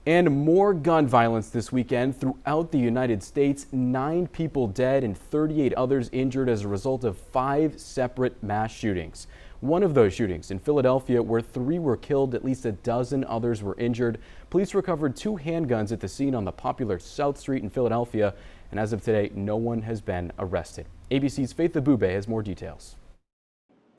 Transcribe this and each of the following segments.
And more gun violence this weekend throughout the United States. 9 people dead and 38 others injured as a result of 5 separate mass shootings. One of those shootings in Philadelphia, where 3 were killed, at least a dozen others were injured. Police recovered 2 handguns at the scene on the popular South Street in Philadelphia. And as of today, no one has been arrested. ABC's Faith Abube has more details.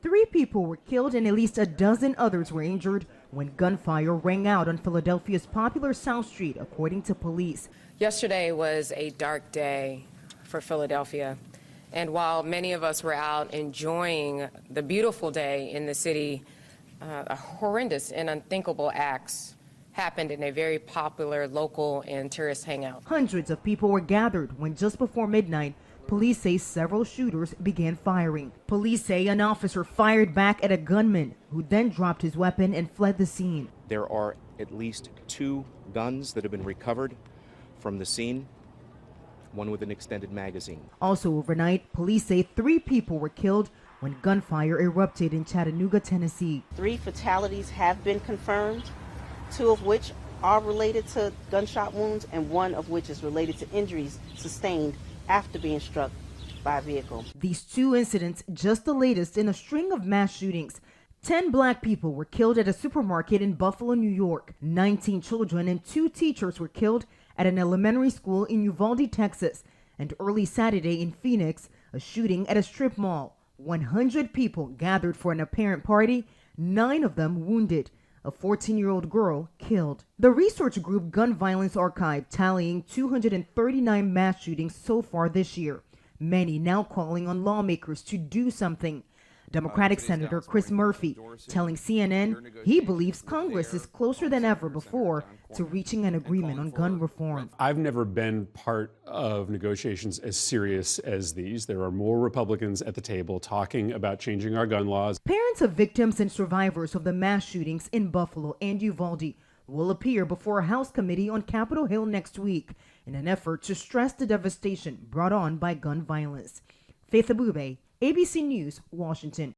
3 people were killed and at least a dozen others were injured when gunfire rang out on Philadelphia's popular South Street, according to police. Yesterday was a dark day for Philadelphia, and while many of us were out enjoying the beautiful day in the city, horrendous and unthinkable acts happened in a very popular local and tourist hangout. Hundreds of people were gathered when just before midnight, police say several shooters began firing. Police say an officer fired back at a gunman who then dropped his weapon and fled the scene. There are at least 2 guns that have been recovered from the scene, one with an extended magazine. Also overnight, police say 3 people were killed when gunfire erupted in Chattanooga, Tennessee. 3 fatalities have been confirmed, 2 of which are related to gunshot wounds and 1 of which is related to injuries sustained after being struck by a vehicle. These 2 incidents, just the latest in a string of mass shootings. 10 black people were killed at a supermarket in Buffalo, New York. 19 children and 2 teachers were killed at an elementary school in Uvalde, Texas. And early Saturday in Phoenix, a shooting at a strip mall. 100 people gathered for an apparent party, 9 of them wounded. A 14-year-old girl killed. The research group Gun Violence Archive tallying 239 mass shootings so far this year, many now calling on lawmakers to do something. Democratic Senator Chris Murphy telling CNN he believes Congress is closer than ever before to reaching an agreement on gun reform. I've never been part of negotiations as serious as these. There are more Republicans at the table talking about changing our gun laws. Parents of victims and survivors of the mass shootings in Buffalo and Uvalde will appear before a House committee on Capitol Hill next week in an effort to stress the devastation brought on by gun violence. Faith Abube, ABC News, Washington.